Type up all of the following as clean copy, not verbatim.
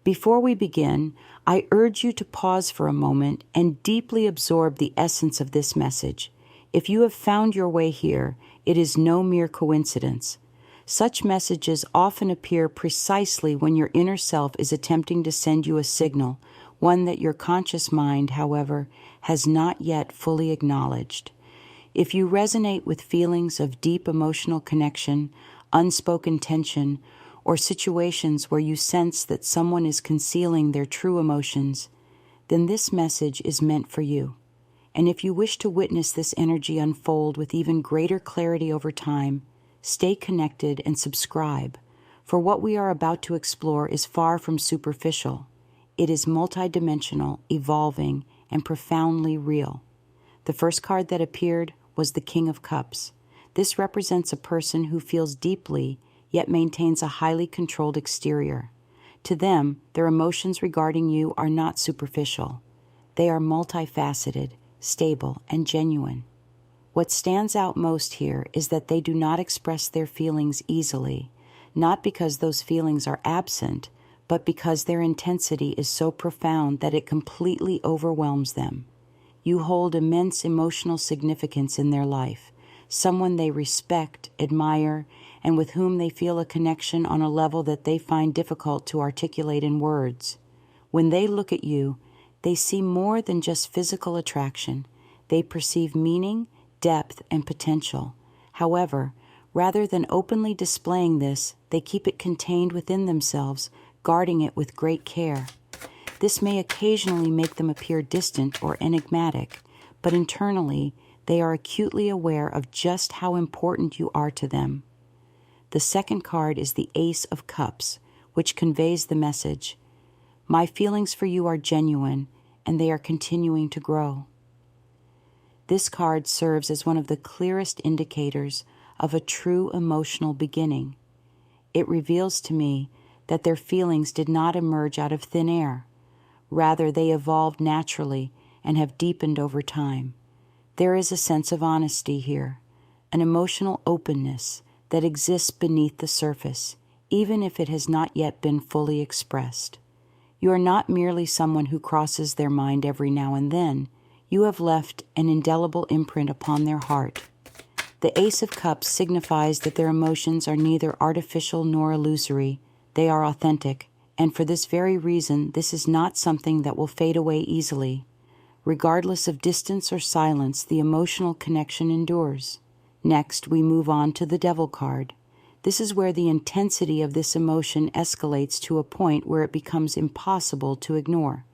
Before we begin, I urge you to pause for a moment and deeply absorb the essence of this message. If you have found your way here, it is no mere coincidence. Such messages often appear precisely when your inner self is attempting to send you a signal, one that your conscious mind, however, has not yet fully acknowledged. If you resonate with feelings of deep emotional connection, unspoken tension, or situations where you sense that someone is concealing their true emotions, then this message is meant for you. And if you wish to witness this energy unfold with even greater clarity over time, stay connected and subscribe, for what we are about to explore is far from superficial. It is multidimensional, evolving, and profoundly real. The first card that appeared was the King of Cups. This represents a person who feels deeply, yet maintains a highly controlled exterior. To them, their emotions regarding you are not superficial. They are multifaceted, stable, and genuine. What stands out most here is that they do not express their feelings easily, not because those feelings are absent, but because their intensity is so profound that it completely overwhelms them. You hold immense emotional significance in their life, someone they respect, admire, and with whom they feel a connection on a level that they find difficult to articulate in words. When they look at you, they see more than just physical attraction. They perceive meaning, depth, and potential. However, rather than openly displaying this, they keep it contained within themselves, guarding it with great care. This may occasionally make them appear distant or enigmatic, but internally, they are acutely aware of just how important you are to them. The second card is the Ace of Cups, which conveys the message, "My feelings for you are genuine, and they are continuing to grow." This card serves as one of the clearest indicators of a true emotional beginning. It reveals to me that their feelings did not emerge out of thin air. Rather, they evolved naturally and have deepened over time. There is a sense of honesty here, an emotional openness that exists beneath the surface, even if it has not yet been fully expressed. You are not merely someone who crosses their mind every now and then. You have left an indelible imprint upon their heart. The Ace of Cups signifies that their emotions are neither artificial nor illusory. They are authentic, and for this very reason, this is not something that will fade away easily. Regardless of distance or silence, the emotional connection endures. Next, we move on to the Devil card. This is where the intensity of this emotion escalates to a point where it becomes impossible to ignore.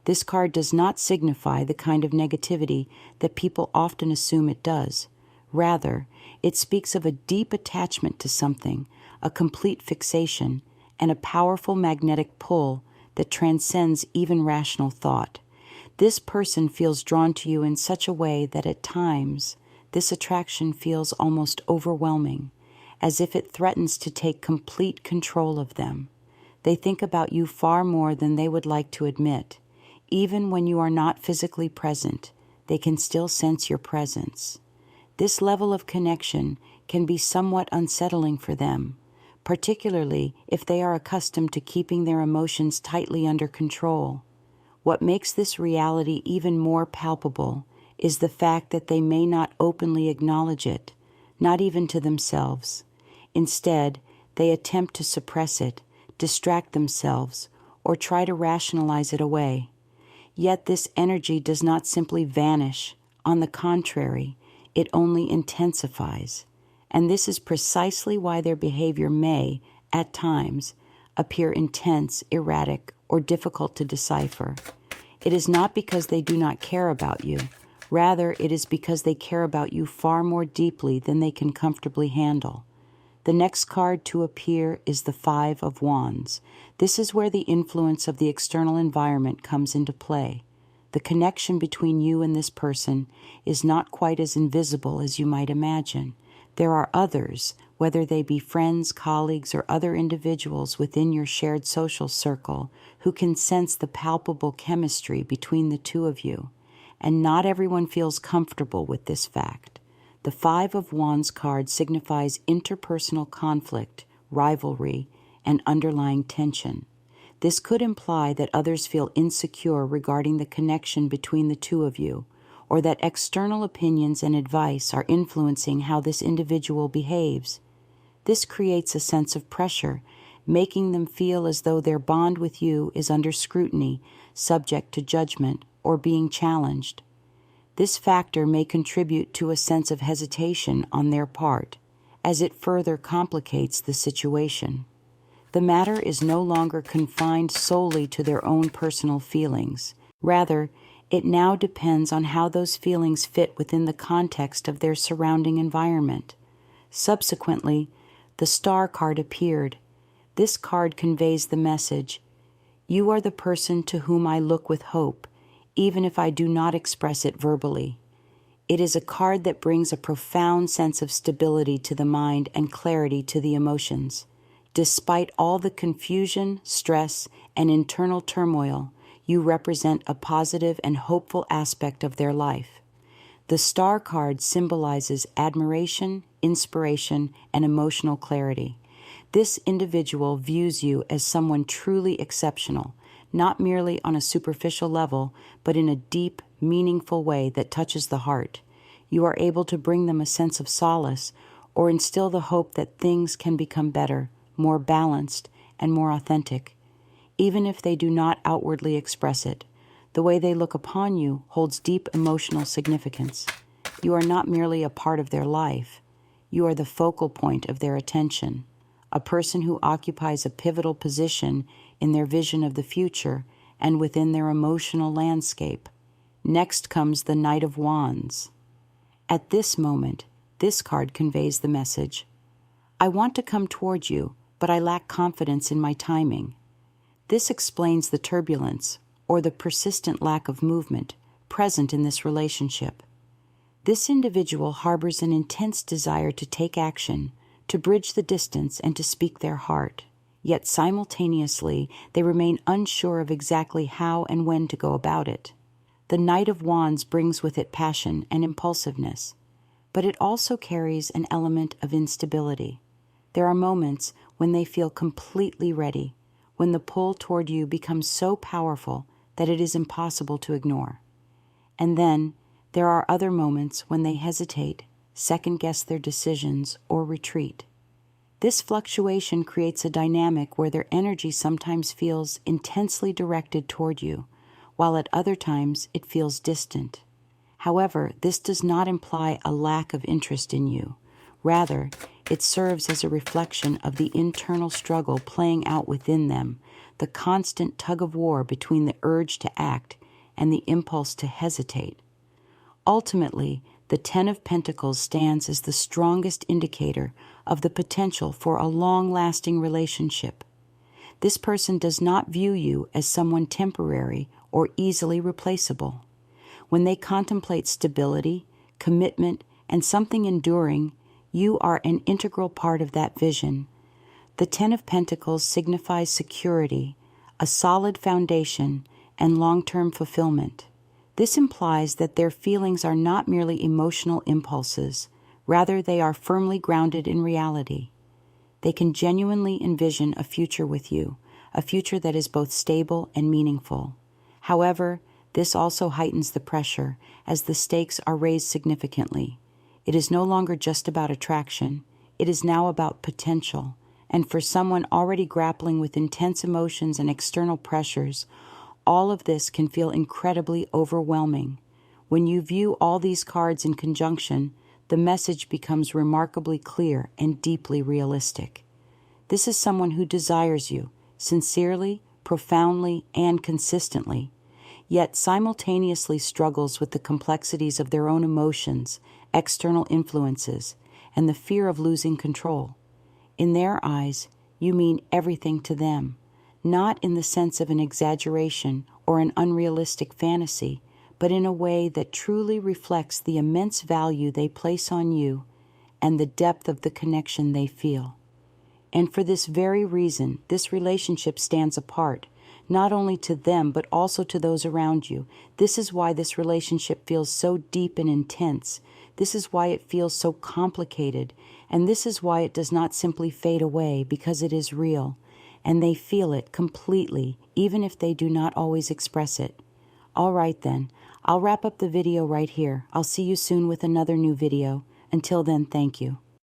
This card does not signify the kind of negativity that people often assume it does. Rather, it speaks of a deep attachment to something, a complete fixation, and a powerful magnetic pull that transcends even rational thought. This person feels drawn to you in such a way that at times, this attraction feels almost overwhelming, as if it threatens to take complete control of them. They think about you far more than they would like to admit. Even when you are not physically present, they can still sense your presence. This level of connection can be somewhat unsettling for them, particularly if they are accustomed to keeping their emotions tightly under control. What makes this reality even more palpable is the fact that they may not openly acknowledge it, not even to themselves. Instead, they attempt to suppress it, distract themselves, or try to rationalize it away. Yet this energy does not simply vanish. On the contrary, it only intensifies. And this is precisely why their behavior may, at times, appear intense, erratic, or difficult to decipher. It is not because they do not care about you. Rather, it is because they care about you far more deeply than they can comfortably handle. The next card to appear is the Five of Wands. This is where the influence of the external environment comes into play. The connection between you and this person is not quite as invisible as you might imagine. There are others, whether they be friends, colleagues, or other individuals within your shared social circle, who can sense the palpable chemistry between the two of you. And not everyone feels comfortable with this fact. The Five of Wands card signifies interpersonal conflict, rivalry, and underlying tension. This could imply that others feel insecure regarding the connection between the two of you, or that external opinions and advice are influencing how this individual behaves. This creates a sense of pressure, making them feel as though their bond with you is under scrutiny, subject to judgment, or being challenged. This factor may contribute to a sense of hesitation on their part, as it further complicates the situation. The matter is no longer confined solely to their own personal feelings. Rather, it now depends on how those feelings fit within the context of their surrounding environment. Subsequently, the star card appeared. This card conveys the message, "You are the person to whom I look with hope, even if I do not express it verbally." It is a card that brings a profound sense of stability to the mind and clarity to the emotions. Despite all the confusion, stress, and internal turmoil, you represent a positive and hopeful aspect of their life. The star card symbolizes admiration, inspiration, and emotional clarity. This individual views you as someone truly exceptional, not merely on a superficial level, but in a deep, meaningful way that touches the heart. You are able to bring them a sense of solace or instill the hope that things can become better, more balanced, and more authentic. Even if they do not outwardly express it, the way they look upon you holds deep emotional significance. You are not merely a part of their life. You are the focal point of their attention, a person who occupies a pivotal position in their vision of the future and within their emotional landscape. Next comes the Knight of Wands. At this moment, this card conveys the message, "I want to come toward you, but I lack confidence in my timing." This explains the turbulence, or the persistent lack of movement, present in this relationship. This individual harbors an intense desire to take action, to bridge the distance, and to speak their heart. Yet simultaneously, they remain unsure of exactly how and when to go about it. The Knight of Wands brings with it passion and impulsiveness, but it also carries an element of instability. There are moments when they feel completely ready, when the pull toward you becomes so powerful that it is impossible to ignore. And then there are other moments when they hesitate, second-guess their decisions, or retreat. This fluctuation creates a dynamic where their energy sometimes feels intensely directed toward you, while at other times it feels distant. However, this does not imply a lack of interest in you. Rather, it serves as a reflection of the internal struggle playing out within them, the constant tug-of-war between the urge to act and the impulse to hesitate. Ultimately, the Ten of Pentacles stands as the strongest indicator of the potential for a long-lasting relationship. This person does not view you as someone temporary or easily replaceable. When they contemplate stability, commitment, and something enduring, you are an integral part of that vision. The Ten of Pentacles signifies security, a solid foundation, and long-term fulfillment. This implies that their feelings are not merely emotional impulses, rather they are firmly grounded in reality. They can genuinely envision a future with you, a future that is both stable and meaningful. However, this also heightens the pressure as the stakes are raised significantly. It is no longer just about attraction, it is now about potential, and for someone already grappling with intense emotions and external pressures, all of this can feel incredibly overwhelming. When you view all these cards in conjunction, the message becomes remarkably clear and deeply realistic. This is someone who desires you, sincerely, profoundly, and consistently, yet simultaneously struggles with the complexities of their own emotions, external influences, and the fear of losing control. In their eyes, you mean everything to them, not in the sense of an exaggeration or an unrealistic fantasy, but in a way that truly reflects the immense value they place on you and the depth of the connection they feel. And for this very reason, this relationship stands apart, not only to them, but also to those around you. This is why this relationship feels so deep and intense. This is why it feels so complicated. And this is why it does not simply fade away, because it is real. and they feel it completely, even if they do not always express it. All right then, I'll wrap up the video right here. I'll see you soon with another new video. Until then, thank you.